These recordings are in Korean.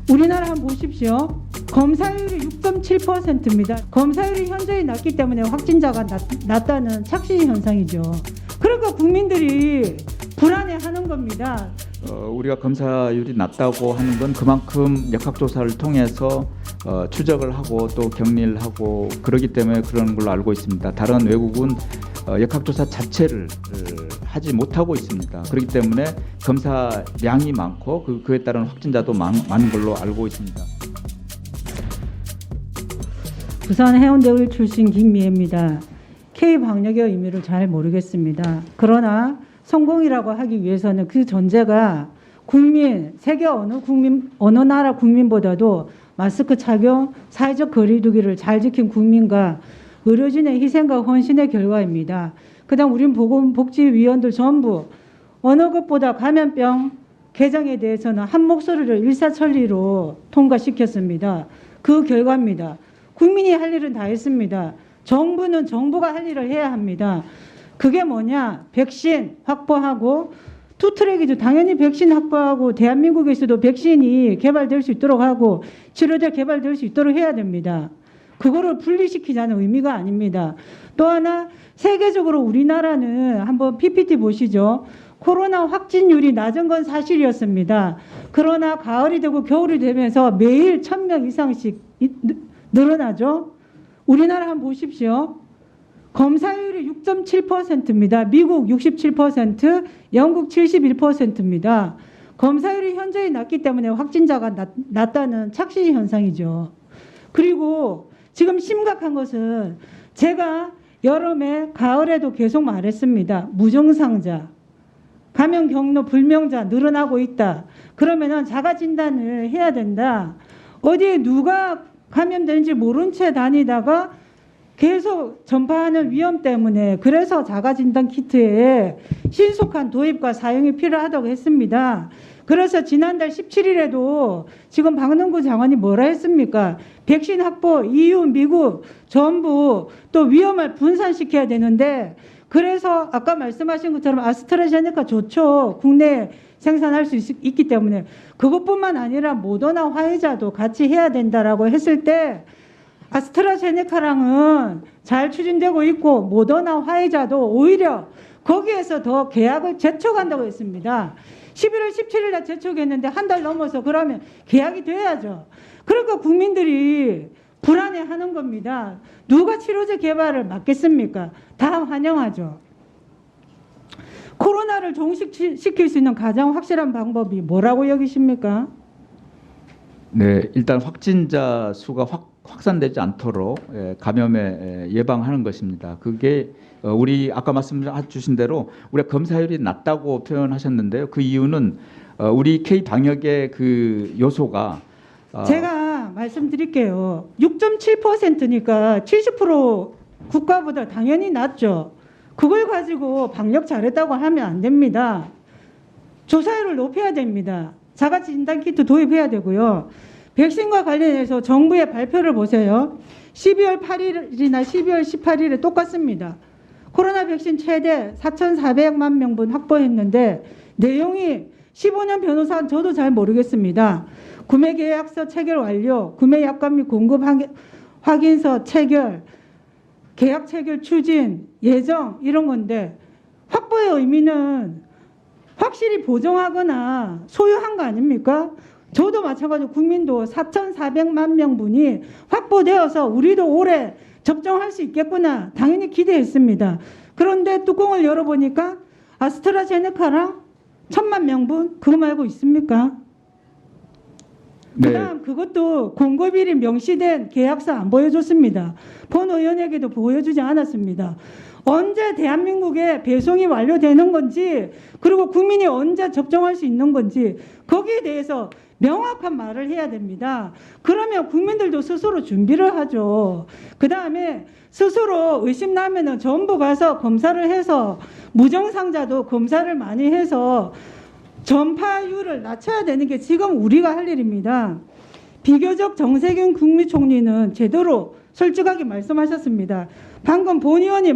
우리나라 한번 보십시오. 검사율이 6.7%입니다. 검사율이 현저히 낮기 때문에 확진자가 낮다는 착시 현상이죠. 그러니까 국민들이 불안해하는 겁니다. 우리가 검사율이 낮다고 하는 건 그만큼 역학조사를 통해서 추적을 하고 또 격리를 하고 그러기 때문에 그런 걸로 알고 있습니다. 다른 외국은 역학조사 자체를 하지 못하고 있습니다. 그렇기 때문에 검사량이 많고 그에 따른 확진자도 많은 걸로 알고 있습니다. 부산 해운대의 출신 김미애입니다. K-방역의 의미를 잘 모르겠습니다. 그러나 성공이라고 하기 위해서는 그 전제가 세계 어느 나라 국민보다도 마스크 착용, 사회적 거리두기를 잘 지킨 국민과 의료진의 희생과 헌신의 결과입니다. 그다음 우린 보건복지위원들 전부 어느 것보다 감염병 개정에 대해서는 한 목소리를 일사천리로 통과시켰습니다. 그 결과입니다. 국민이 할 일은 다 했습니다. 정부는 정부가 할 일을 해야 합니다. 그게 뭐냐? 백신 확보하고 투트랙이죠. 당연히 백신 확보하고 대한민국에서도 백신이 개발될 수 있도록 하고 치료제 개발될 수 있도록 해야 됩니다. 그거를 분리시키자는 의미가 아닙니다. 또 하나 세계적으로 우리나라는 한번 PPT 보시죠. 코로나 확진율이 낮은 건 사실이었습니다. 그러나 가을이 되고 겨울이 되면서 매일 1,000명 이상씩 늘어나죠. 우리나라 한번 보십시오. 검사율이 6.7%입니다. 미국 67%, 영국 71%입니다. 검사율이 현저히 낮기 때문에 확진자가 낮다는 착시 현상이죠. 그리고 지금 심각한 것은 제가 여름에 가을에도 계속 말했습니다. 무증상자, 감염 경로 불명자 늘어나고 있다. 그러면은 자가 진단을 해야 된다. 어디에 누가 감염되는지 모른 채 다니다가 계속 전파하는 위험 때문에 그래서 자가진단 키트의 신속한 도입과 사용이 필요하다고 했습니다. 그래서 지난달 17일에도 지금 박능구 장관이 뭐라 했습니까? 백신 확보, EU, 미국 전부 또 위험을 분산시켜야 되는데 그래서 아까 말씀하신 것처럼 아스트라제네카 좋죠. 국내에 생산할 수 있기 때문에 그것뿐만 아니라 모더나 화이자도 같이 해야 된다라고 했을 때 아스트라제네카랑은 잘 추진되고 있고 모더나 화이자도 오히려 거기에서 더 계약을 재촉한다고 했습니다. 11월 17일 날 재촉했는데 한 달 넘어서 그러면 계약이 돼야죠. 그러니까 국민들이 불안해하는 겁니다. 누가 치료제 개발을 막겠습니까? 다 환영하죠. 코로나를 종식시킬 수 있는 가장 확실한 방법이 뭐라고 여기십니까? 네, 일단 확진자 수가 확산되지 않도록 감염에 예방하는 것입니다. 그게 우리 아까 말씀 주신 대로 우리가 검사율이 낮다고 표현하셨는데요. 그 이유는 우리 K 방역의 그 요소가 제가 말씀드릴게요. 6.7%니까 70% 국가보다 당연히 낮죠. 그걸 가지고 방역 잘했다고 하면 안 됩니다. 조사율을 높여야 됩니다. 자가진단키트 도입해야 되고요. 백신과 관련해서 정부의 발표를 보세요. 12월 8일이나 12월 18일에 똑같습니다. 코로나 백신 최대 4,400만 명분 확보했는데 내용이 15년 변호사는 저도 잘 모르겠습니다. 구매 계약서 체결 완료, 구매 약관 및 공급 확인서 체결, 계약 체결 추진, 예정 이런 건데 확보의 의미는 확실히 보정하거나 소유한 거 아닙니까? 저도 마찬가지로 국민도 4,400만 명분이 확보되어서 우리도 올해 접종할 수 있겠구나 당연히 기대했습니다. 그런데 뚜껑을 열어보니까 아스트라제네카랑 1,000만 명분 그거 말고 있습니까? 네. 그다음 그것도 공급일이 명시된 계약서 안 보여줬습니다. 본 의원에게도 보여주지 않았습니다. 언제 대한민국에 배송이 완료되는 건지 그리고 국민이 언제 접종할 수 있는 건지 거기에 대해서 명확한 말을 해야 됩니다. 그러면 국민들도 스스로 준비를 하죠. 그다음에 스스로 의심 나면은 전부 가서 검사를 해서 무증상자도 검사를 많이 해서 전파율을 낮춰야 되는 게 지금 우리가 할 일입니다. 비교적 정세균 국무총리는 제대로 솔직하게 말씀하셨습니다. 방금 본 의원이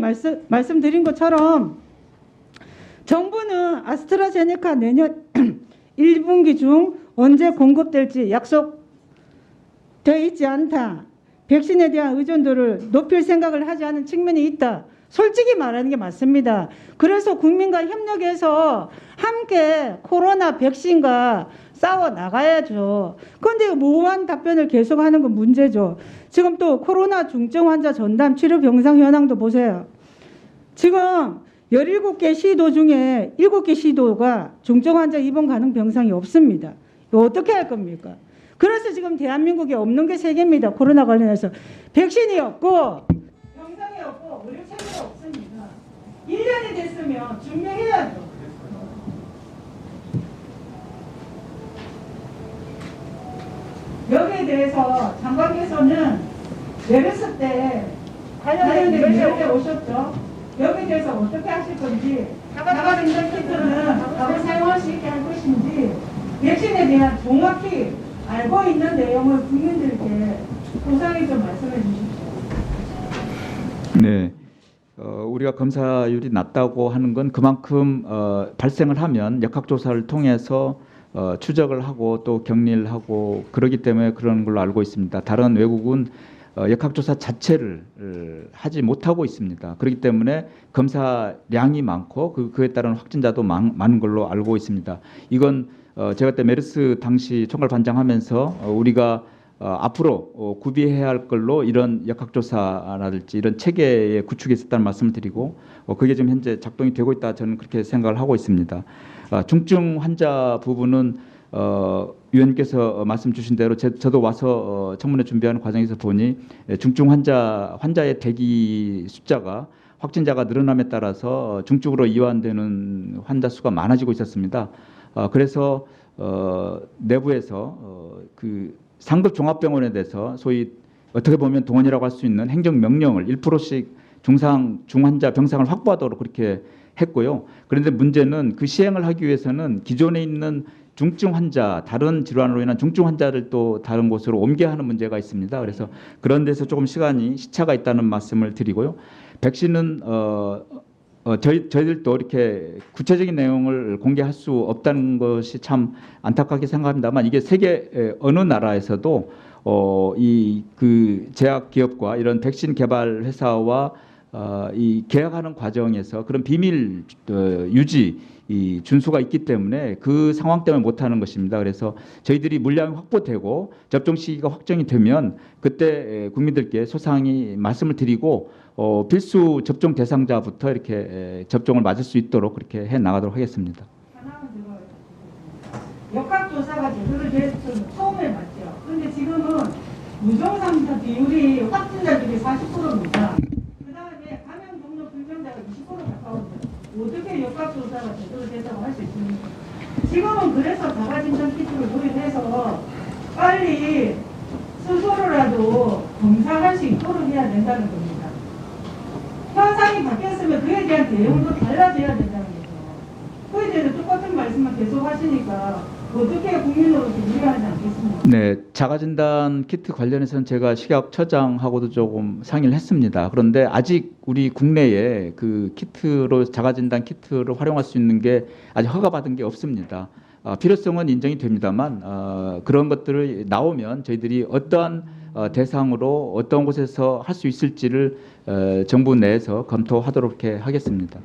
말씀드린 것처럼 정부는 아스트라제네카 내년 1분기 중 언제 공급될지 약속 있지 않다. 백신에 대한 의존도를 높일 생각을 하지 않은 측면이 있다. 솔직히 말하는 게 맞습니다. 그래서 국민과 협력해서 함께 코로나 백신과 싸워 나가야죠. 그런데 모호한 답변을 계속하는 건 문제죠. 지금 또 코로나 중증 환자 전담 치료 병상 현황도 보세요. 지금 17개 시도 중에 7개 시도가 중증 환자 입원 가능 병상이 없습니다. 이거 어떻게 할 겁니까? 그래서 지금 대한민국에 없는 게 3개입니다. 코로나 관련해서 백신이 없고 병상이 없고 의료 체계가 없습니다. 1년이 됐으면 준비해야죠. 여기에 대해서 장관께서는 메르스 때 관련된 일에 오셨죠. 여기에 대해서 어떻게 하실 건지, 자가 진단 키트는 바로 사용할 수 있게 할 것인지, 백신에 대한 정확히 알고 있는 내용을 국민들께 소상히 좀 말씀해 주십시오. 네. 우리가 검사율이 낮다고 하는 건 그만큼 발생을 하면 역학조사를 통해서 추적을 하고 또 격리를 하고 그러기 때문에 그런 걸로 알고 있습니다. 다른 외국은 역학조사 자체를 하지 못하고 있습니다. 그렇기 때문에 검사량이 많고 그에 따른 확진자도 많은 걸로 알고 있습니다. 이건 제가 그때 메르스 당시 총괄 반장하면서 우리가 앞으로 구비해야 할 걸로 이런 역학조사라든지 이런 체계의 구축이 있었다는 말씀을 드리고 그게 지금 현재 작동이 되고 있다 저는 그렇게 생각을 하고 있습니다. 중증 환자 부분은 위원님께서 말씀 주신 대로 저도 와서 청문회 준비하는 과정에서 보니 중증 환자의 대기 숫자가 확진자가 늘어남에 따라서 중증으로 이완되는 환자 수가 많아지고 있었습니다. 그래서 내부에서 그 상급 종합병원에 대해서 소위 어떻게 보면 동원이라고 할 수 있는 행정명령을 1%씩 중환자 병상을 확보하도록 그렇게 했고요. 그런데 문제는 그 시행을 하기 위해서는 기존에 있는 중증 환자, 다른 질환으로 인한 중증 환자를 또 다른 곳으로 옮겨야 하는 문제가 있습니다. 그래서 그런 데서 조금 시차가 있다는 말씀을 드리고요. 백신은 저희들도 이렇게 구체적인 내용을 공개할 수 없다는 것이 참 안타깝게 생각합니다만 이게 세계 어느 나라에서도 이 그 제약 기업과 이런 백신 개발 회사와 이 계약하는 과정에서 그런 비밀 유지 이 준수가 있기 때문에 그 상황 때문에 못하는 것입니다. 그래서 저희들이 물량이 확보되고 접종 시기가 확정이 되면 그때 국민들께 소상히 말씀을 드리고 필수 접종 대상자부터 이렇게 접종을 맞을 수 있도록 그렇게 해 나가도록 하겠습니다. 하나만 역학조사가 제대로 됐던 처음에 맞죠. 그런데 지금은 무증상자 비율이 확진자들이 40%입니다. 그 다음에 감염 동료 불명자가 20% 가까운데 어떻게 역학조사가 제대로 됐다고 할 수 있습니까? 지금은 그래서 자가진단 키트를 도입해서 빨리 스스로라도 검사할 수 있도록 해야 된다는 겁니다. 현상이 바뀌었으면 그에 대한 대응도 달라져야 된다는 거죠. 그에 대해서 똑같은 말씀만 계속 하시니까 어떻게 국민으로서 이해하지 않겠습니까? 네, 자가진단 키트 관련해서는 제가 식약처장하고도 조금 상의를 했습니다. 그런데 아직 우리 국내에 그 키트로 자가진단 키트를 활용할 수 있는 게 아직 허가받은 게 없습니다. 필요성은 인정이 됩니다만 그런 것들을 나오면 저희들이 어떠한 대상으로 어떤 곳에서 할 수 있을지를 정부 내에서 검토하도록 하겠습니다.